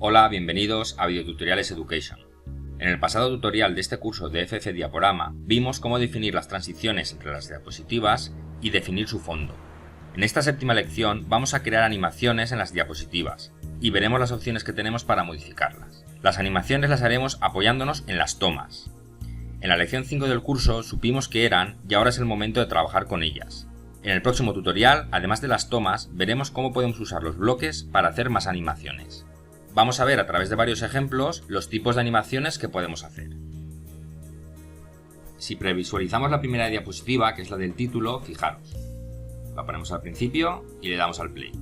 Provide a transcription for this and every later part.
Hola, bienvenidos a Videotutoriales Education. En el pasado tutorial de este curso de FF Diaporama vimos cómo definir las transiciones entre las diapositivas y definir su fondo. En esta séptima lección vamos a crear animaciones en las diapositivas y veremos las opciones que tenemos para modificarlas. Las animaciones las haremos apoyándonos en las tomas. En la lección 5 del curso supimos que eran y ahora es el momento de trabajar con ellas. En el próximo tutorial, además de las tomas, veremos cómo podemos usar los bloques para hacer más animaciones. Vamos a ver a través de varios ejemplos los tipos de animaciones que podemos hacer. Si previsualizamos la primera diapositiva, que es la del título, fijaros. La ponemos al principio y le damos al play.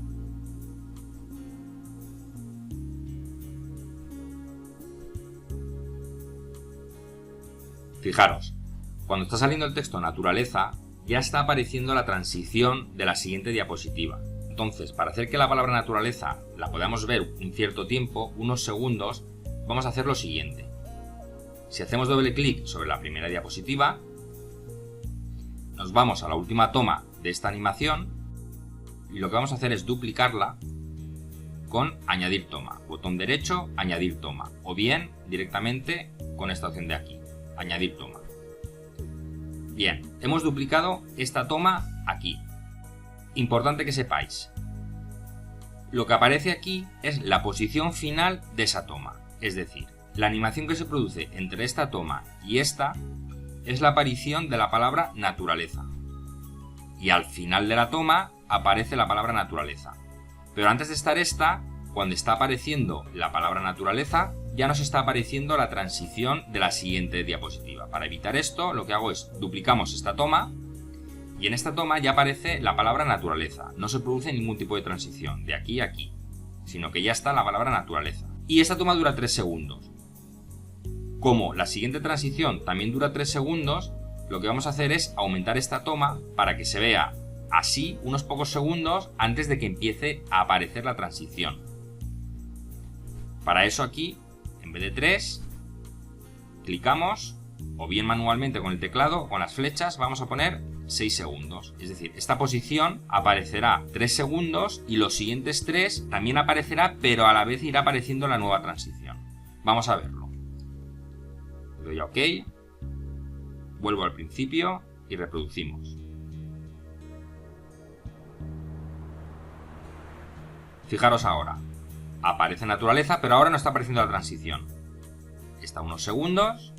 Fijaros, cuando está saliendo el texto naturaleza, ya está apareciendo la transición de la siguiente diapositiva. Entonces, para hacer que la palabra naturaleza la podamos ver un cierto tiempo, unos segundos, vamos a hacer lo siguiente. Si hacemos doble clic sobre la primera diapositiva, nos vamos a la última toma de esta animación y lo que vamos a hacer es duplicarla con añadir toma. Botón derecho, añadir toma. O bien directamente con esta opción de aquí, añadir toma. Bien, hemos duplicado esta toma aquí. Importante que sepáis, lo que aparece aquí es la posición final de esa toma, es decir, la animación que se produce entre esta toma y esta es la aparición de la palabra naturaleza. Y al final de la toma aparece la palabra naturaleza. Pero antes de estar esta, cuando está apareciendo la palabra naturaleza, ya nos está apareciendo la transición de la siguiente diapositiva. Para evitar esto, lo que hago es duplicamos esta toma. Y en esta toma ya aparece la palabra naturaleza, no se produce ningún tipo de transición, de aquí a aquí, sino que ya está la palabra naturaleza. Y esta toma dura 3 segundos. Como la siguiente transición también dura 3 segundos, lo que vamos a hacer es aumentar esta toma para que se vea así unos pocos segundos antes de que empiece a aparecer la transición. Para eso aquí, en vez de 3, clicamos, o bien manualmente con el teclado o con las flechas, vamos a poner 6 segundos. Es decir, esta posición aparecerá 3 segundos y los siguientes 3 también aparecerá, pero a la vez irá apareciendo la nueva transición. Vamos a verlo. Le doy a OK, vuelvo al principio y reproducimos. Fijaros ahora, aparece naturaleza, pero ahora no está apareciendo la transición. Está unos segundos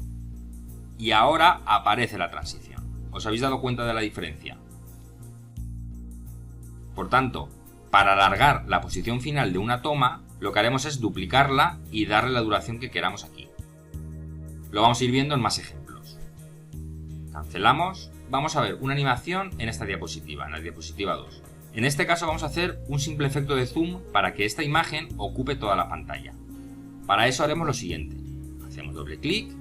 y ahora aparece la transición. ¿Os habéis dado cuenta de la diferencia? Por tanto, para alargar la posición final de una toma, lo que haremos es duplicarla y darle la duración que queramos aquí. Lo vamos a ir viendo en más ejemplos. Cancelamos. Vamos a ver una animación en esta diapositiva, en la diapositiva 2. En este caso vamos a hacer un simple efecto de zoom para que esta imagen ocupe toda la pantalla. Para eso haremos lo siguiente. Hacemos doble clic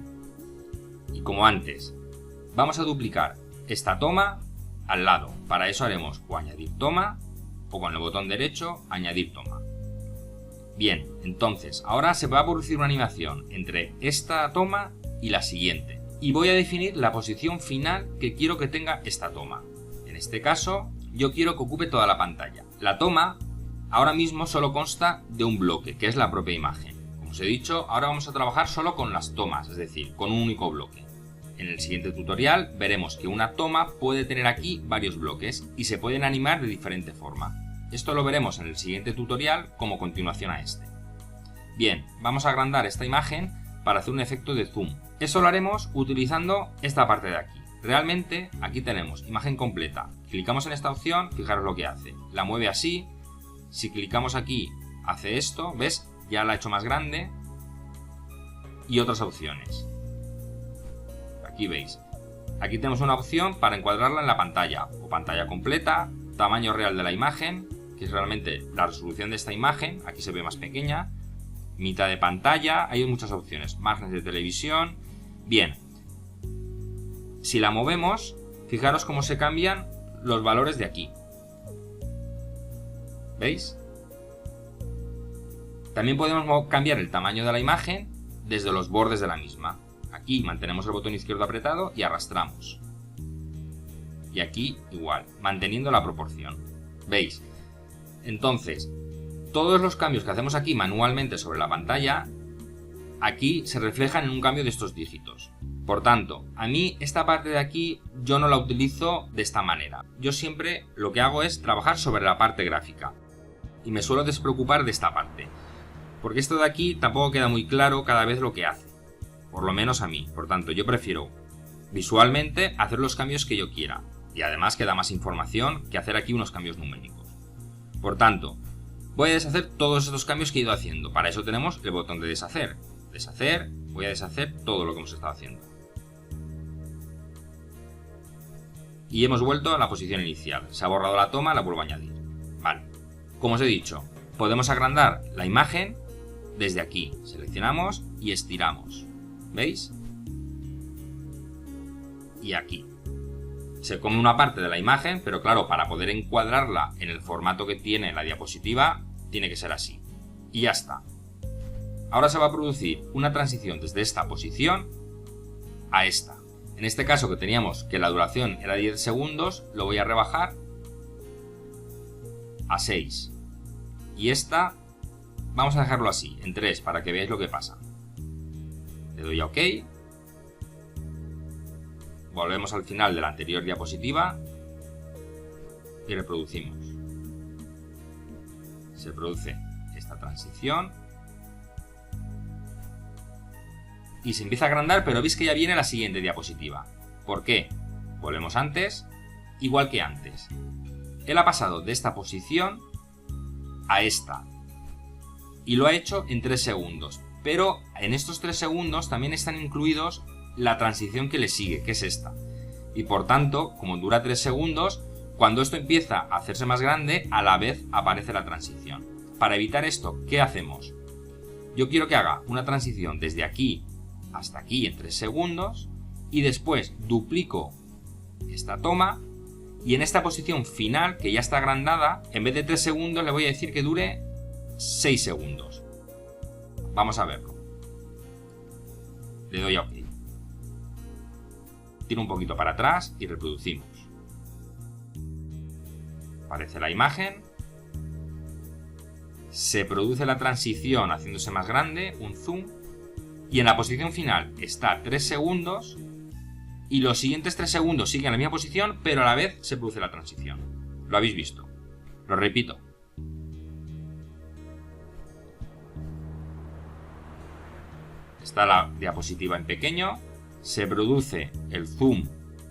y como antes, vamos a duplicar esta toma al lado. Para eso haremos o añadir toma o con el botón derecho añadir toma. Bien, entonces ahora se va a producir una animación entre esta toma y la siguiente. Y voy a definir la posición final que quiero que tenga esta toma. En este caso, yo quiero que ocupe toda la pantalla. La toma ahora mismo solo consta de un bloque, que es la propia imagen. Como os he dicho, ahora vamos a trabajar solo con las tomas, es decir, con un único bloque. En el siguiente tutorial veremos que una toma puede tener aquí varios bloques y se pueden animar de diferente forma. Esto lo veremos en el siguiente tutorial como continuación a este. Bien, vamos a agrandar esta imagen para hacer un efecto de zoom. Eso lo haremos utilizando esta parte de aquí. Realmente aquí tenemos imagen completa. Clicamos en esta opción, fijaros lo que hace. La mueve así. Si clicamos aquí hace esto, ¿ves? Ya la ha hecho más grande. Y otras opciones. Aquí veis, aquí tenemos una opción para encuadrarla en la pantalla, o pantalla completa, tamaño real de la imagen, que es realmente la resolución de esta imagen, aquí se ve más pequeña, mitad de pantalla, hay muchas opciones, márgenes de televisión. Bien, si la movemos, fijaros cómo se cambian los valores de aquí. ¿Veis? También podemos cambiar el tamaño de la imagen desde los bordes de la misma. Aquí mantenemos el botón izquierdo apretado y arrastramos. Y aquí igual, manteniendo la proporción. ¿Veis? Entonces, todos los cambios que hacemos aquí manualmente sobre la pantalla, aquí se reflejan en un cambio de estos dígitos. Por tanto, a mí esta parte de aquí yo no la utilizo de esta manera. Yo siempre lo que hago es trabajar sobre la parte gráfica y me suelo despreocupar de esta parte, porque esto de aquí tampoco queda muy claro cada vez lo que hace, por lo menos a mí. Por tanto, yo prefiero visualmente hacer los cambios que yo quiera, y además queda más información que hacer aquí unos cambios numéricos. Por tanto, voy a deshacer todos estos cambios que he ido haciendo. Para eso tenemos el botón de deshacer. Deshacer, voy a deshacer todo lo que hemos estado haciendo. Y hemos vuelto a la posición inicial. Se ha borrado la toma, la vuelvo a añadir. Vale. Como os he dicho, podemos agrandar la imagen desde aquí. Seleccionamos y estiramos. ¿Veis? Y aquí. Se come una parte de la imagen, pero claro, para poder encuadrarla en el formato que tiene la diapositiva, tiene que ser así. Y ya está. Ahora se va a producir una transición desde esta posición a esta. En este caso, que teníamos que la duración era 10 segundos, lo voy a rebajar a 6. Y esta vamos a dejarlo así, en 3, para que veáis lo que pasa. Le doy a OK. Volvemos al final de la anterior diapositiva y reproducimos. Se produce esta transición y se empieza a agrandar, pero veis que ya viene la siguiente diapositiva. ¿Por qué? Volvemos antes, igual que antes. Él ha pasado de esta posición a esta y lo ha hecho en 3 segundos, pero en estos 3 segundos también están incluidos la transición que le sigue, que es esta. Y por tanto, como dura 3 segundos, cuando esto empieza a hacerse más grande, a la vez aparece la transición. Para evitar esto, ¿qué hacemos? Yo quiero que haga una transición desde aquí hasta aquí en 3 segundos y después duplico esta toma y en esta posición final, que ya está agrandada, en vez de 3 segundos le voy a decir que dure 6 segundos. Vamos a verlo. Le doy a OK. Tiro un poquito para atrás y reproducimos. Aparece la imagen. Se produce la transición haciéndose más grande, un zoom. Y en la posición final está 3 segundos. Y los siguientes 3 segundos siguen en la misma posición, pero a la vez se produce la transición. Lo habéis visto. Lo repito. Está la diapositiva en pequeño. Se produce el zoom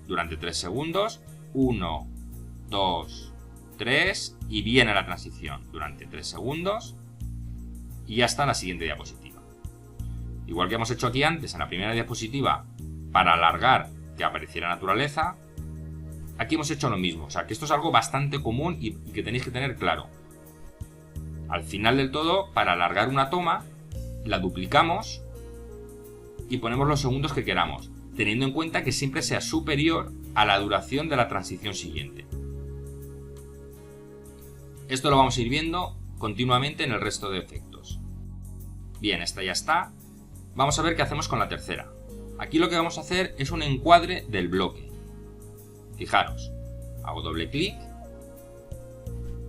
durante 3 segundos. 1, 2, 3. Y viene la transición durante 3 segundos. Y ya está la siguiente diapositiva. Igual que hemos hecho aquí antes en la primera diapositiva para alargar que apareciera naturaleza, aquí hemos hecho lo mismo. O sea que esto es algo bastante común y que tenéis que tener claro. Al final del todo, para alargar una toma, la duplicamos y ponemos los segundos que queramos, teniendo en cuenta que siempre sea superior a la duración de la transición siguiente. Esto lo vamos a ir viendo continuamente en el resto de efectos. Bien, esta ya está. Vamos a ver qué hacemos con la tercera. Aquí lo que vamos a hacer es un encuadre del bloque. Fijaros, hago doble clic.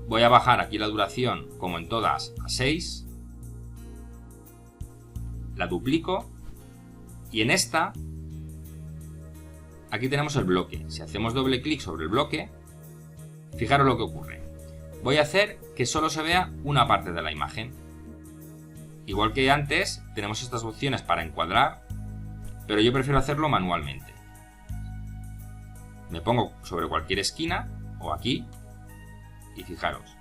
Voy a bajar aquí la duración, como en todas, a 6. La duplico. Y en esta, aquí tenemos el bloque. Si hacemos doble clic sobre el bloque, fijaros lo que ocurre. Voy a hacer que solo se vea una parte de la imagen. Igual que antes, tenemos estas opciones para encuadrar, pero yo prefiero hacerlo manualmente. Me pongo sobre cualquier esquina, o aquí, y fijaros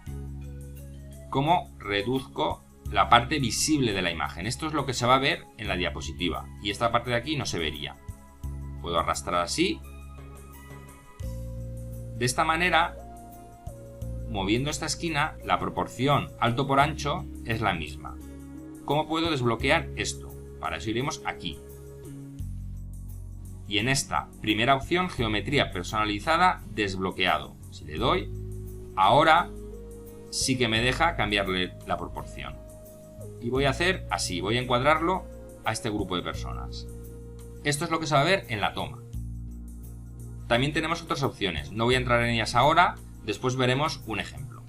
cómo reduzco la parte visible de la imagen. Esto es lo que se va a ver en la diapositiva, y esta parte de aquí no se vería. Puedo arrastrar así. De esta manera, moviendo esta esquina, la proporción alto por ancho es la misma. ¿Cómo puedo desbloquear esto? Para eso iremos aquí. Y en esta primera opción, geometría personalizada, desbloqueado. Si le doy, ahora sí que me deja cambiarle la proporción. Y voy a hacer así, voy a encuadrarlo a este grupo de personas. Esto es lo que se va a ver en la toma. También tenemos otras opciones, no voy a entrar en ellas ahora, después veremos un ejemplo.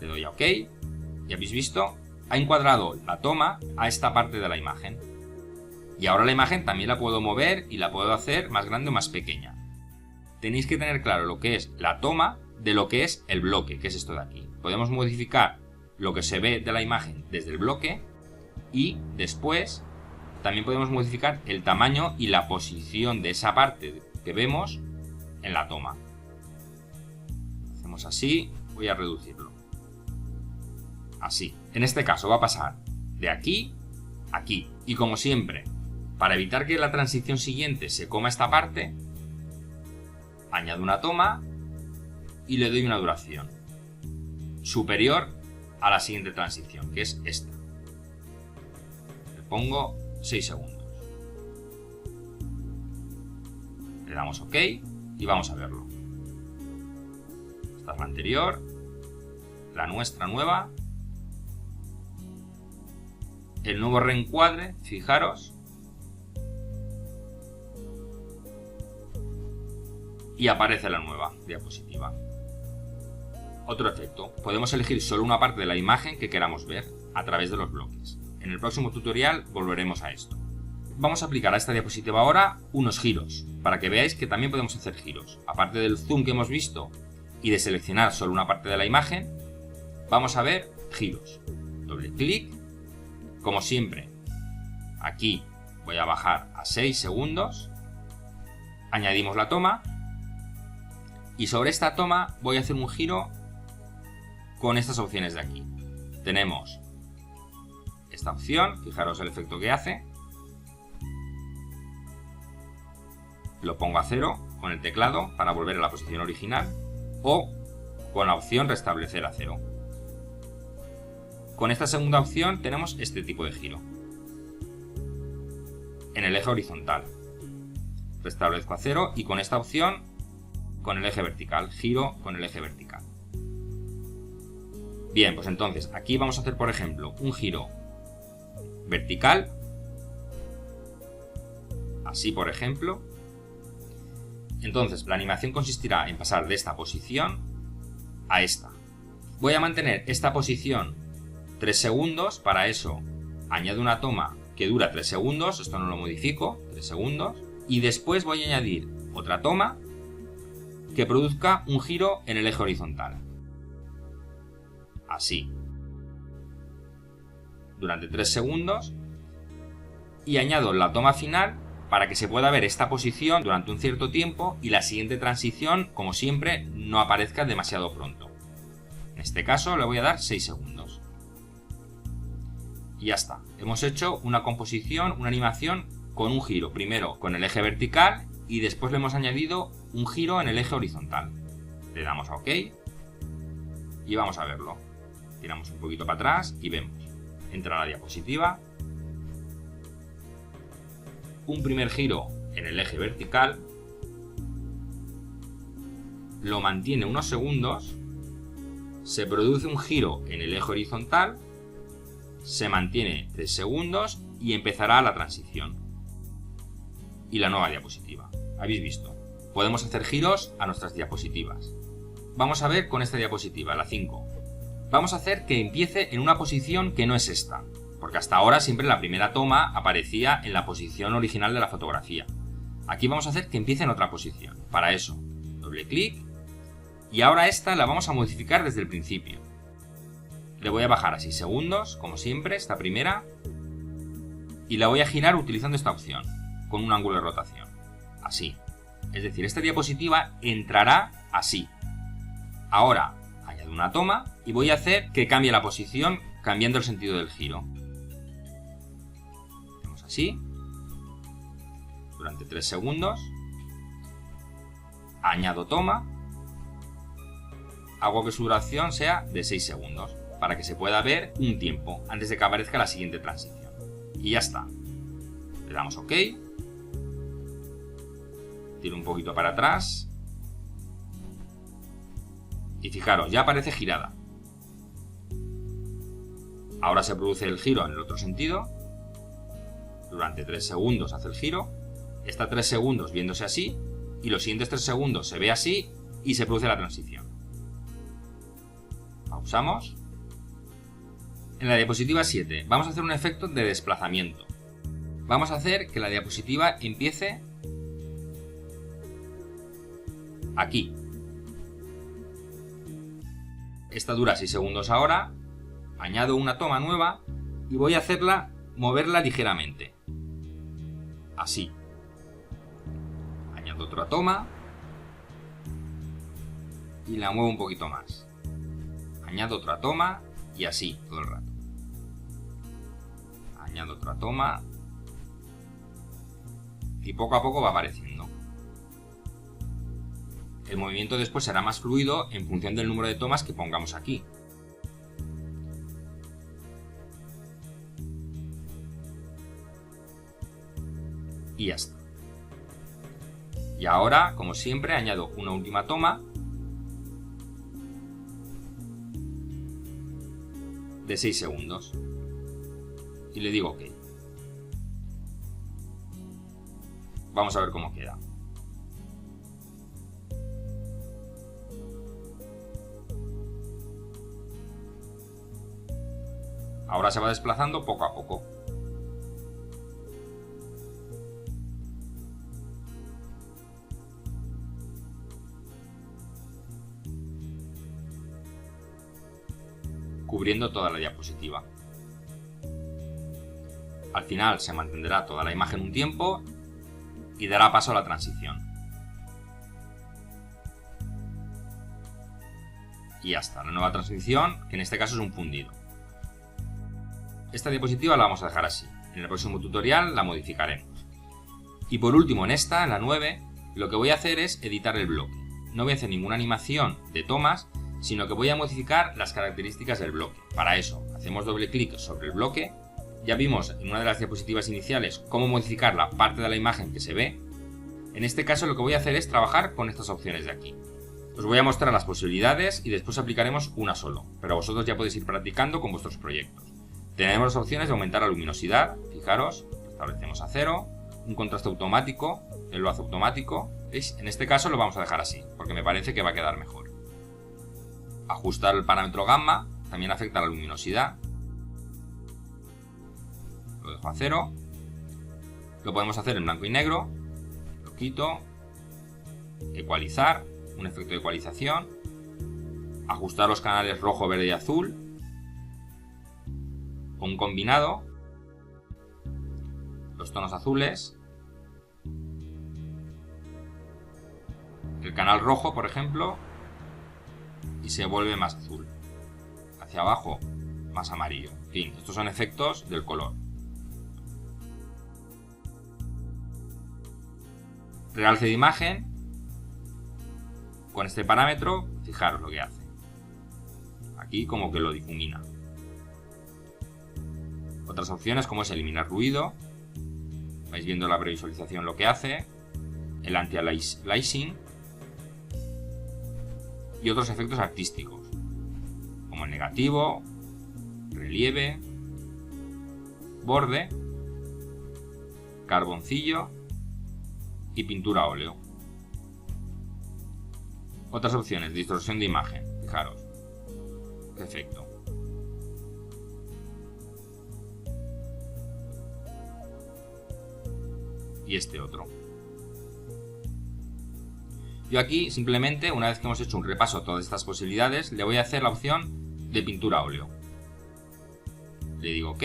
Le doy a OK y habéis visto, ha encuadrado la toma a esta parte de la imagen. Y ahora la imagen también la puedo mover y la puedo hacer más grande o más pequeña. Tenéis que tener claro lo que es la toma de lo que es el bloque, que es esto de aquí. Podemos modificar lo que se ve de la imagen desde el bloque y después también podemos modificar el tamaño y la posición de esa parte que vemos en la toma. Hacemos así, voy a reducirlo. Así. En este caso va a pasar de aquí a aquí. Y como siempre, para evitar que la transición siguiente se coma esta parte, añado una toma y le doy una duración superior a la siguiente transición, que es esta. Le pongo 6 segundos. Le damos OK y vamos a verlo. Esta es la anterior, la nuestra nueva, el nuevo reencuadre, fijaros, y aparece la nueva diapositiva. Otro efecto, podemos elegir solo una parte de la imagen que queramos ver a través de los bloques. En el próximo tutorial volveremos a esto. Vamos a aplicar a esta diapositiva ahora unos giros, para que veáis que también podemos hacer giros. Aparte del zoom que hemos visto y de seleccionar solo una parte de la imagen, vamos a ver giros. Doble clic, como siempre, aquí voy a bajar a 6 segundos, añadimos la toma y sobre esta toma voy a hacer un giro con estas opciones de aquí. Tenemos esta opción, fijaros el efecto que hace. Lo pongo a 0 con el teclado para volver a la posición original o con la opción restablecer a 0. Con esta segunda opción tenemos este tipo de giro. En el eje horizontal. Restablezco a 0 y con esta opción con el eje vertical. Giro con el eje vertical. Bien, pues entonces aquí vamos a hacer, por ejemplo, un giro vertical. Así, por ejemplo. Entonces, la animación consistirá en pasar de esta posición a esta. Voy a mantener esta posición 3 segundos. Para eso, añado una toma que dura 3 segundos. Esto no lo modifico. 3 segundos. Y después voy a añadir otra toma que produzca un giro en el eje horizontal. Así. Durante 3 segundos. Y añado la toma final para que se pueda ver esta posición durante un cierto tiempo y la siguiente transición, como siempre, no aparezca demasiado pronto. En este caso le voy a dar 6 segundos. Y ya está. Hemos hecho una composición, una animación con un giro. Primero con el eje vertical y después le hemos añadido un giro en el eje horizontal. Le damos a OK y vamos a verlo. Tiramos un poquito para atrás y vemos. Entra la diapositiva. Un primer giro en el eje vertical. Lo mantiene unos segundos. Se produce un giro en el eje horizontal. Se mantiene 3 segundos y empezará la transición. Y la nueva diapositiva. Habéis visto. Podemos hacer giros a nuestras diapositivas. Vamos a ver con esta diapositiva, la 5. Vamos a hacer que empiece en una posición que no es esta, porque hasta ahora siempre la primera toma aparecía en la posición original de la fotografía. Aquí vamos a hacer que empiece en otra posición. Para eso, doble clic y ahora esta la vamos a modificar desde el principio. Le voy a bajar a 6 segundos, como siempre, esta primera, y la voy a girar utilizando esta opción, con un ángulo de rotación. Así. Es decir, esta diapositiva entrará así. Ahora añado una toma y voy a hacer que cambie la posición cambiando el sentido del giro. Hacemos así. Durante 3 segundos. Añado toma. Hago que su duración sea de 6 segundos para que se pueda ver un tiempo antes de que aparezca la siguiente transición. Y ya está. Le damos OK. Tiro un poquito para atrás. Y fijaros, ya aparece girada. Ahora se produce el giro en el otro sentido. Durante 3 segundos hace el giro. Está 3 segundos viéndose así. Y los siguientes 3 segundos se ve así y se produce la transición. Pausamos. En la diapositiva 7 vamos a hacer un efecto de desplazamiento. Vamos a hacer que la diapositiva empiece aquí. Esta dura 6 segundos ahora. Añado una toma nueva y voy a moverla ligeramente. Así. Añado otra toma y la muevo un poquito más. Añado otra toma y así todo el rato. Añado otra toma y poco a poco va apareciendo. El movimiento después será más fluido en función del número de tomas que pongamos aquí. Y ya está. Y ahora, como siempre, añado una última toma de 6 segundos y le digo OK. Vamos a ver cómo queda. Ahora se va desplazando poco a poco. Cubriendo toda la diapositiva. Al final se mantendrá toda la imagen un tiempo y dará paso a la transición. Y ya está, la nueva transición, que en este caso es un fundido. Esta diapositiva la vamos a dejar así. En el próximo tutorial la modificaremos. Y por último, en esta, en la 9, lo que voy a hacer es editar el bloque. No voy a hacer ninguna animación de tomas, sino que voy a modificar las características del bloque. Para eso, hacemos doble clic sobre el bloque. Ya vimos en una de las diapositivas iniciales cómo modificar la parte de la imagen que se ve. En este caso lo que voy a hacer es trabajar con estas opciones de aquí. Os voy a mostrar las posibilidades y después aplicaremos una solo, pero vosotros ya podéis ir practicando con vuestros proyectos. Tenemos las opciones de aumentar la luminosidad, fijaros, establecemos a 0, un contraste automático, él lo hace automático, ¿veis? En este caso lo vamos a dejar así, porque me parece que va a quedar mejor. Ajustar el parámetro gamma, también afecta a la luminosidad, lo dejo a 0, lo podemos hacer en blanco y negro, lo quito, ecualizar, un efecto de ecualización, ajustar los canales rojo, verde y azul, un combinado, los tonos azules, el canal rojo por ejemplo, y se vuelve más azul, hacia abajo más amarillo. En fin, estos son efectos del color. Realce de imagen, con este parámetro, fijaros lo que hace. Aquí como que lo difumina. Otras opciones como es eliminar ruido, vais viendo la previsualización lo que hace, el anti-aliasing y otros efectos artísticos, como el negativo, relieve, borde, carboncillo y pintura a óleo. Otras opciones, distorsión de imagen, fijaros, qué efecto. Y este otro. Yo aquí simplemente, una vez que hemos hecho un repaso a todas estas posibilidades, le voy a hacer la opción de pintura a óleo. Le digo OK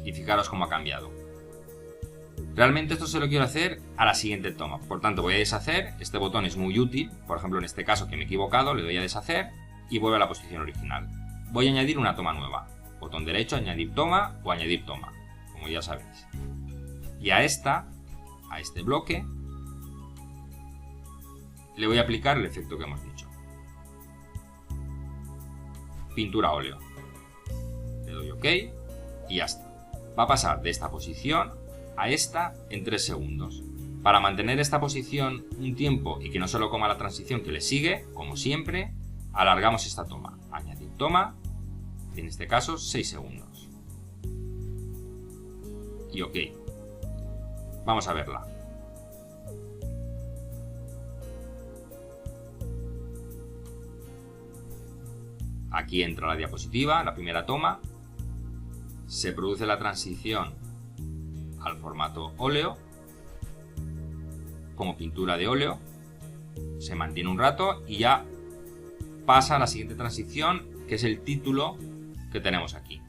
y fijaros cómo ha cambiado. Realmente esto se lo quiero hacer a la siguiente toma, por tanto voy a deshacer, este botón es muy útil, por ejemplo en este caso que me he equivocado, le doy a deshacer y vuelvo a la posición original. Voy a añadir una toma nueva, botón derecho, añadir toma o añadir toma, como ya sabéis. Y a este bloque, le voy a aplicar el efecto que hemos dicho. Pintura a óleo. Le doy OK y ya está. Va a pasar de esta posición a esta en 3 segundos. Para mantener esta posición un tiempo y que no se lo coma la transición que le sigue, como siempre, alargamos esta toma. Añadir toma, y en este caso 6 segundos. Y OK. Vamos a verla. Aquí entra la diapositiva, la primera toma, se produce la transición al formato óleo, como pintura de óleo, se mantiene un rato y ya pasa a la siguiente transición, que es el título que tenemos aquí.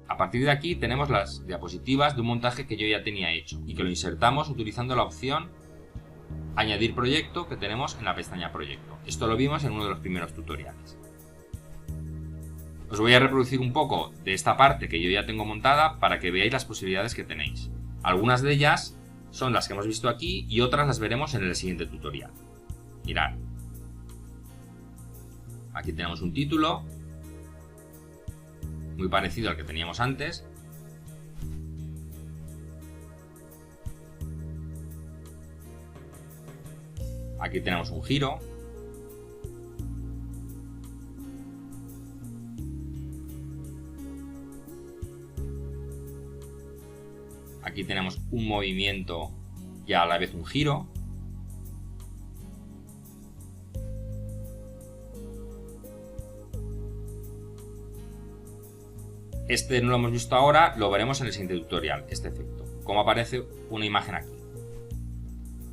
A partir de aquí tenemos las diapositivas de un montaje que yo ya tenía hecho y que lo insertamos utilizando la opción Añadir proyecto que tenemos en la pestaña Proyecto. Esto lo vimos en uno de los primeros tutoriales. Os voy a reproducir un poco de esta parte que yo ya tengo montada para que veáis las posibilidades que tenéis. Algunas de ellas son las que hemos visto aquí y otras las veremos en el siguiente tutorial. Mirad. Aquí tenemos un título muy parecido al que teníamos antes. Aquí tenemos un giro. Aquí tenemos un movimiento y a la vez un giro. Este no lo hemos visto ahora, lo veremos en el siguiente tutorial, este efecto. Cómo aparece una imagen aquí.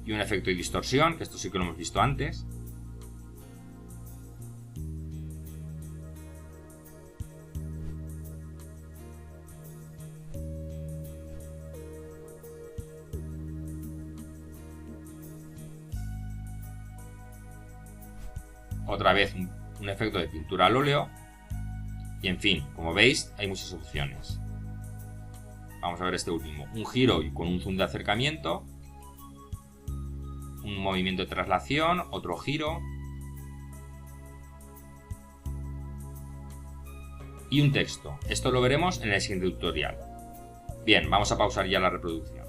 Y un efecto de distorsión, que esto sí que lo hemos visto antes. Otra vez un efecto de pintura al óleo. Y en fin, como veis, hay muchas opciones. Vamos a ver este último. Un giro y con un zoom de acercamiento. Un movimiento de traslación, otro giro. Y un texto. Esto lo veremos en el siguiente tutorial. Bien, vamos a pausar ya la reproducción.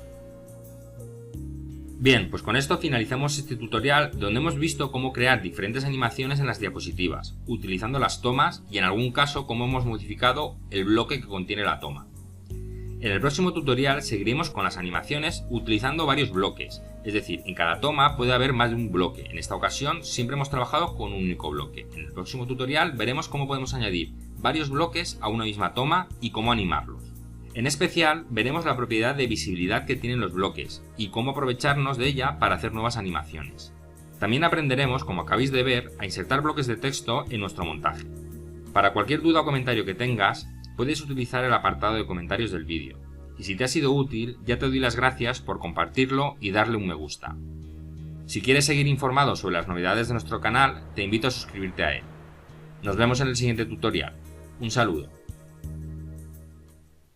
Bien, pues con esto finalizamos este tutorial donde hemos visto cómo crear diferentes animaciones en las diapositivas, utilizando las tomas y en algún caso cómo hemos modificado el bloque que contiene la toma. En el próximo tutorial seguiremos con las animaciones utilizando varios bloques, es decir, en cada toma puede haber más de un bloque. En esta ocasión siempre hemos trabajado con un único bloque. En el próximo tutorial veremos cómo podemos añadir varios bloques a una misma toma y cómo animarlos. En especial veremos la propiedad de visibilidad que tienen los bloques y cómo aprovecharnos de ella para hacer nuevas animaciones. También aprenderemos, como acabáis de ver, a insertar bloques de texto en nuestro montaje. Para cualquier duda o comentario que tengas, puedes utilizar el apartado de comentarios del vídeo. Y si te ha sido útil, ya te doy las gracias por compartirlo y darle un me gusta. Si quieres seguir informado sobre las novedades de nuestro canal, te invito a suscribirte a él. Nos vemos en el siguiente tutorial. Un saludo.